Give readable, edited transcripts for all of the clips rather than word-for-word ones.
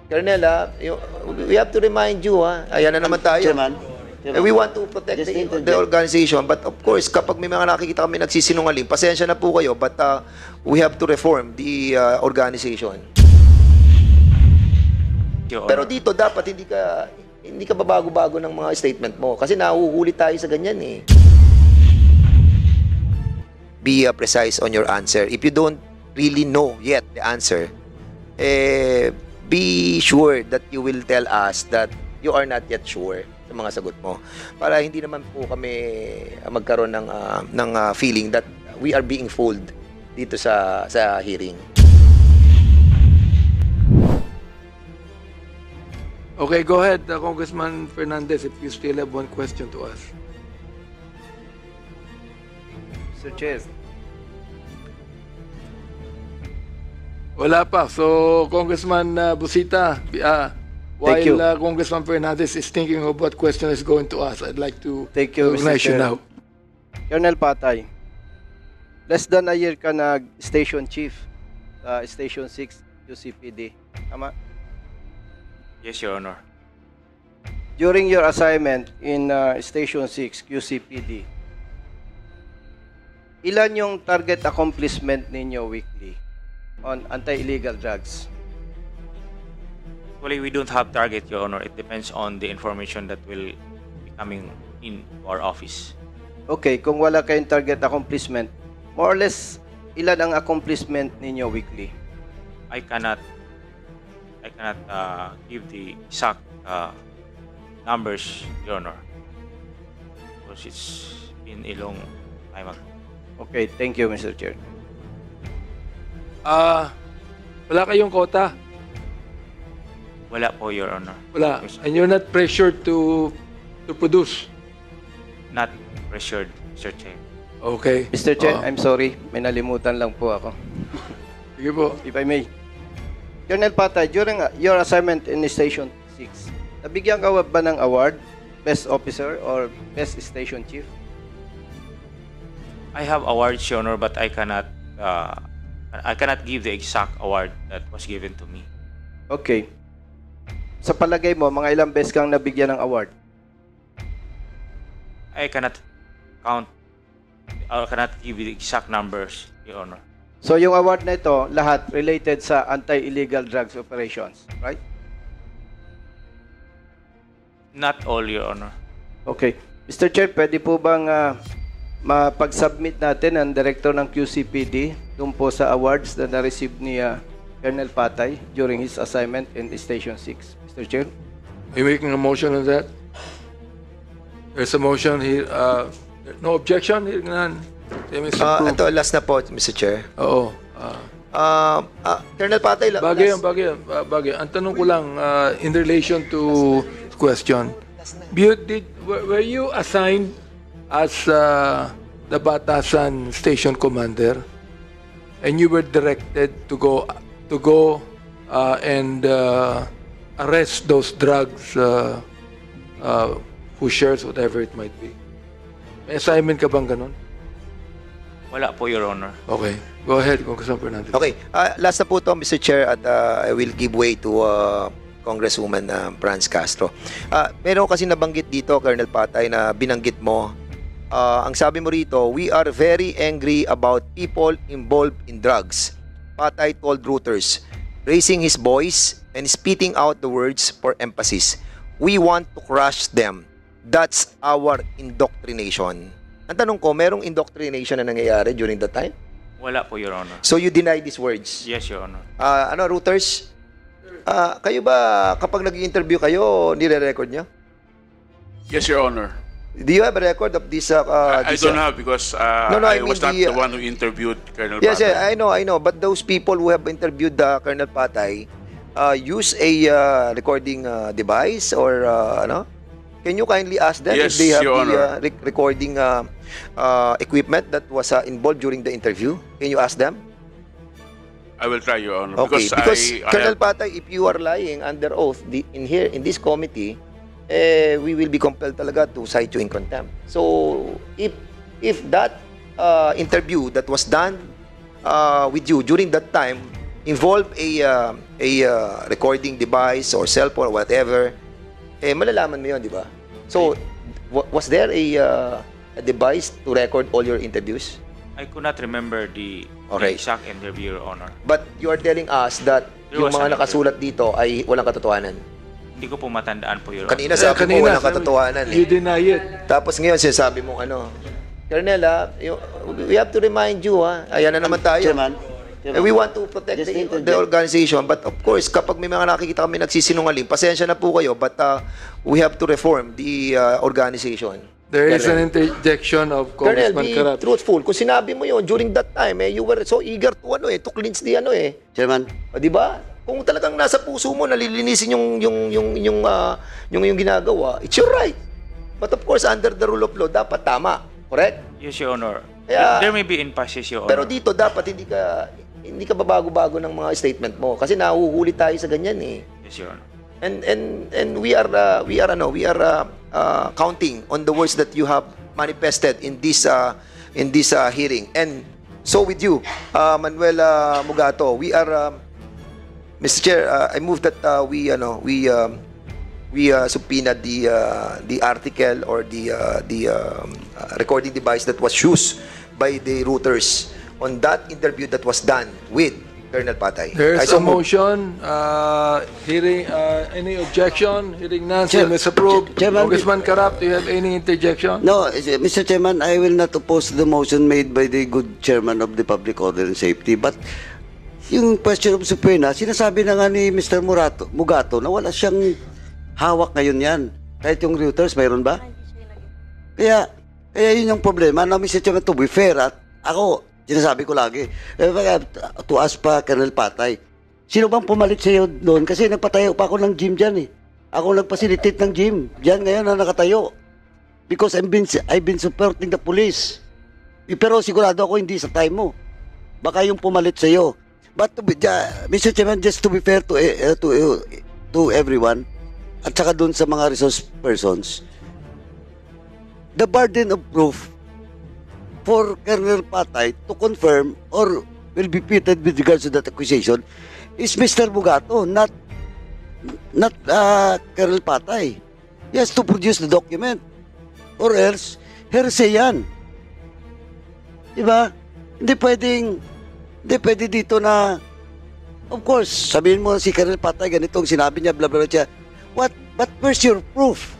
Colonel, we have to remind you, ayan na naman tayo. Chairman, We want to protect the organization, but of course, kapag may mga nakikita kami nagsisinungaling, pasensya na po kayo, but we have to reform the organization. Pero dito, dapat hindi ka babago-bago ng mga statement mo, kasi nahuhuli tayo sa ganyan eh. Be precise on your answer. If you don't really know yet the answer, be sure that you will tell us that you are not yet sure sa mga sagot mo. Para hindi naman po kami magkaroon ng feeling that we are being fooled dito sa hearing. Okay, go ahead, Congressman Fernandez, if you still have one question to ask. Mr. Chair. Wala pa. So, Congressman Busita, while Congressman Fernandez is thinking of what question is going to ask, I'd like to Thank you, Mr. recognize you Chair. now. Colonel Patay, less than a year ka nag-station chief sa Station 6 QCPD. Tama? Yes, Your Honor. During your assignment in Station 6 QCPD, ilan yung target accomplishment ninyo weekly on anti-illegal drugs? Actually, we don't have target, Your Honor. It depends on the information that will be coming in our office. Okay, kung wala kayong target accomplishment, more or less, ilan ang accomplishment ninyo weekly? I cannot give the exact numbers, Your Honor, because it's been a long time ago. Okay, thank you, Mr. Chair. Wala kayong quota? Wala po, Your Honor. Wala. And you're not pressured to produce? Not pressured, Mr. Chair. Okay. Mr. Chair, I'm sorry, may nalimutan lang po ako. Sige po. If I may. Colonel Patay, during your assignment in Station 6, nabigyan ka ba ng award, Best Officer or Best Station Chief? I have awards, Your Honor, but I cannot give the exact award that was given to me. Okay. Sa palagay mo, mga ilang beses kang nabigyan ng award? I cannot count. I cannot give you the exact numbers, Your Honor. So yung award na ito, lahat related sa anti-illegal drugs operations, right? Not all, Your Honor. Okay. Mr. Chair, pwede po bang mapag-submit natin ang director ng QCPD dun po sa awards na na-receive ni Colonel Patay during his assignment in Station 6? Mr. Chair? Are you making a motion on that? There's a motion here. No objection? Here, none. Ito, last na po, Mr. Chair. Oo. Colonel Patay, Bagay. Ang tanong ko lang, in relation to question, were you assigned as the Batasan Station Commander and you were directed to go and arrest those drugs, pushers, whatever it might be? May assignment ka bang ganun? Wala po, Your Honor. Okay. Go ahead, Congressman Fernandez. Okay, last na po ito, Mr. Chair, at I will give way to Congresswoman Franz Castro. Meron kasi nabanggit dito, Colonel Patay, na binanggit mo. Ang sabi mo rito, we are very angry about people involved in drugs. Patay told Reuters, raising his voice and spitting out the words for emphasis. We want to crush them. That's our indoctrination. Ang tanong ko, merong indoctrination na nangyayari during that time? Wala po, Your Honor. So you deny these words? Yes, Your Honor. Reuters, kayo ba kapag nag-interview kayo, nire-record nyo? Yes, Your Honor. Do you have a record of this? I don't have because I I mean was not the one who interviewed Colonel Yes, Patay. I know. But those people who have interviewed Colonel Patay use a recording device or ano? Can you kindly ask them Yes, if they have Your Honor. the recording equipment that was involved during the interview? Can you ask them? I will try, Your Honor. Okay, because I Colonel have, Patay, if you are lying under oath in this committee, we will be compelled talaga to cite you in contempt. So if that interview that was done with you during that time involve a recording device or cellphone or whatever, malalaman mo yun, di ba? So, was there a device to record all your interviews? I could not remember the Okay. exact interview, Your Honor. But you are telling us that There yung was mga an nakasulat dito ay walang katotohanan. Hindi ko po matandaan po, Your Honor. Kanina sabi mo walang katotohanan You eh. deny it. Tapos ngayon sinasabi mo Colonel, we have to remind you, ayan na naman tayo. Chairman, We want to protect Just the interject. organization, but of course, kapag may mga nakikita kami nagsisinungaling, pasensya na po kayo, but we have to reform the organization. There is an Colonel. interjection of Colonel, Congressman be Karat. truthful. Kung sinabi mo yun during that time, you were so eager to cleanse the Chairman, O, di ba? Kung talagang nasa puso mo nalilinisin yung ginagawa, it's your right. But of course, under the rule of law, dapat tama. Correct? Yes, Your Honor. Kaya- There may be emphasis, Your Honor. Pero dito dapat hindi ka babago-bago ng mga statement mo kasi nahuhuli tayo sa ganyan eh. Yes, Your Honor. And we are counting on the words that you have manifested in this hearing. And so with you, Manuel Mugato, we are Mr. Chair, I move that we subpoena the article or the recording device that was used by the routers on that interview that was done with Colonel Patay. I There's so a move. motion. Hearing any objection? Hearing none, same is approved. Chairman, Congressman Karat, do you have any interjection? no, Mr. Chairman, I will not oppose the motion made by the good chairman of the Public Order and Safety. But yung question of subpoena, sinasabi na nga ni Mr. Mugato na wala siyang hawak ngayon yan. Kahit yung Reuters, mayroon ba? Kaya yun yung problema. Now, Mr. Chairman, to be fair, at ako, sinasabi ko lagi, to ask pa Colonel Patay, sino bang pumalit sa'yo doon? Kasi nagpatayo pa ako ng gym dyan eh. Ako nagpasilitate ng gym. Diyan ngayon na nakatayo. Because I've been supporting the police. Pero sigurado ako hindi sa time mo. Baka yung pumalit sa'yo. But Mr. Chairman, just to be fair to everyone, at saka doon sa mga resource persons, the burden of proof for Colonel Patay to confirm or will be pitted with regards to that accusation is Mr. Mugato, not Colonel Patay. He has to produce the document or else hearsay yan. Diba? Hindi pwede dito na, of course, sabihin mo si Colonel Patay, ganitong sinabi niya, blah, blah, blah, but where's your proof?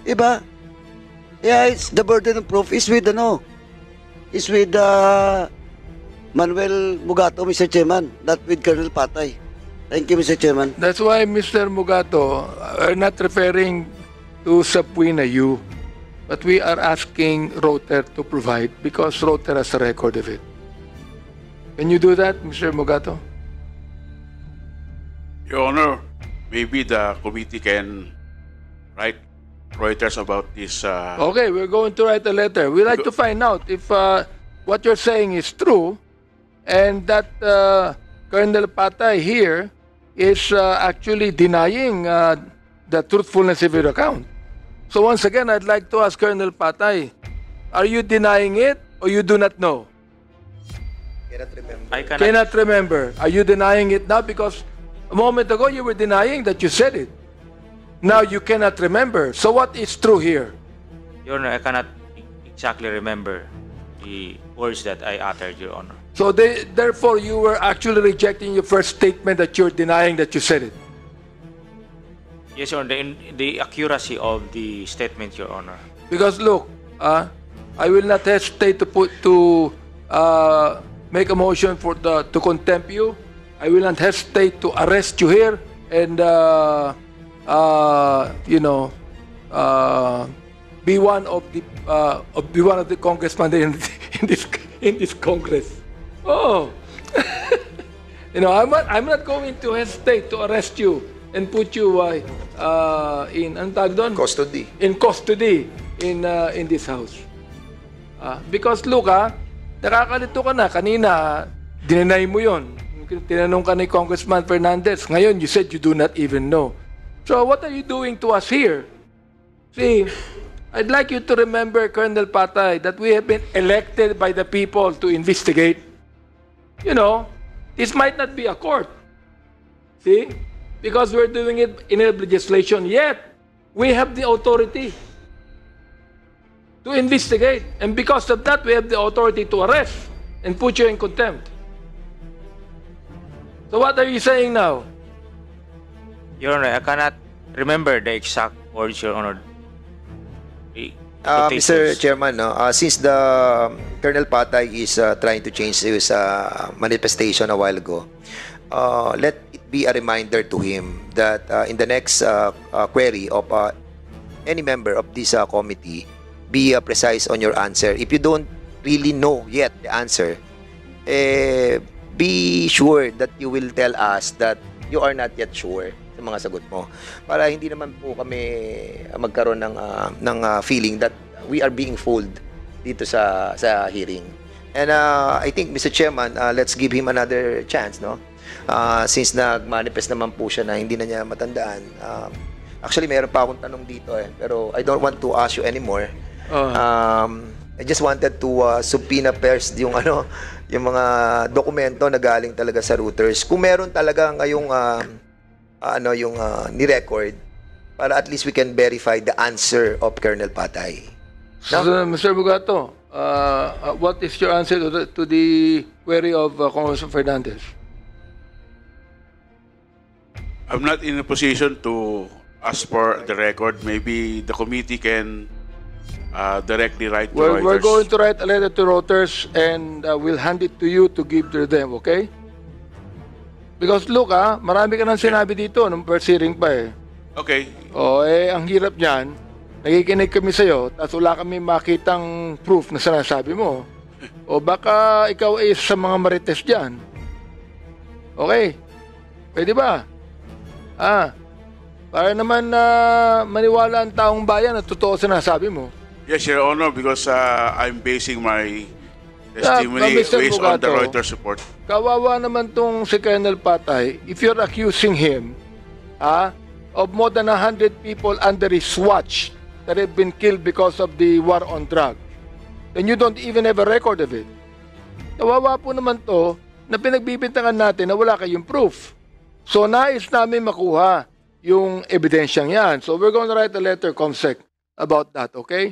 Diba? Yeah, it's the burden of proof is with Manuel Mugato, Mr. Chairman, not with Colonel Patay. Thank you, Mr. Chairman. That's why, Mr. Mugato, we're not referring to subpoena you, but we are asking Roter to provide because Roter has a record of it. Can you do that, Mr. Mugato? Your Honor, maybe the committee can write Reuters about this. Okay, we're going to write a letter. We'd like to find out if what you're saying is true and that Colonel Patay here is actually denying the truthfulness of your account. So once again, I'd like to ask Colonel Patay, are you denying it or you do not know? I cannot. Cannot remember. Are you denying it now? Because a moment ago you were denying that you said it. Now you cannot remember. So what is true here? Your Honor, I cannot exactly remember the words that I uttered, Your Honor. So therefore you were actually rejecting your first statement that you're denying that you said it. Yes, Your Honor, the accuracy of the statement, Your Honor. Because look, I will not hesitate to make a motion to contempt you. I will not hesitate to arrest you here and be one of the congressmen in this Congress. Oh, I'm not going to hesitate to arrest you and put you in ang tawag doon? Custody. In custody in this house. Because look, nakakalito ka na. Kanina, dinenay mo yon. Tinanong ka ni Congressman Fernandez. Ngayon, you said you do not even know. So what are you doing to us here? See, I'd like you to remember, Colonel Patay, that we have been elected by the people to investigate. You know, This might not be a court. See? Because we're doing it in a legislation, yet we have the authority to investigate. And because of that, we have the authority to arrest and put you in contempt. So what are you saying now? Your Honor, I cannot remember the exact words, Your Honor. Mr. Chairman, no, since the Colonel Patay is trying to change his manifestation a while ago, let it be a reminder to him that in the next query of any member of this committee, be precise on your answer. If you don't really know yet the answer, be sure that you will tell us that you are not yet sure sa mga sagot mo, para hindi naman po kami magkaroon ng feeling that we are being fooled dito sa hearing. And I think, Mr. Chairman, let's give him another chance, no? Since nag-manifest naman po siya na hindi na niya matandaan. Actually, meron pa akong tanong dito pero I don't want to ask you anymore. I just wanted to subpoena first yung mga dokumento na galing talaga sa routers. Kung meron talaga ngayong ni-record, para at least we can verify the answer of Colonel Patay. No? So, Mr. Bugato, what is your answer to the query of Congressman Fernandez? I'm not in a position to ask for the record. Maybe the committee can directly write to Reuters. We're going to write a letter to Reuters and we'll hand it to you to give to them, okay? Because look, marami ka nang sinabi dito nung first hearing pa Okay. ang hirap niyan, nakikinig kami sa'yo, tapos wala kami makitang proof na sinasabi mo. O baka ikaw ay sa mga marites dyan. Okay? Pwede ba? Para naman maniwala ang taong bayan na totoo sinasabi mo. Yes, Your Honor, because I'm basing my testimony Mr. based on the Bugato, Reuters report. Kawawa naman tong si Colonel Patay, if you're accusing him of more than 100 people under his watch that have been killed because of the war on drugs, then you don't even have a record of it. Kawawa po naman to na pinagbibintangan natin na wala kayong proof. So nais namin makuha yung ebidensyang yan. So we're going to write a letter, Comsec, about that, okay?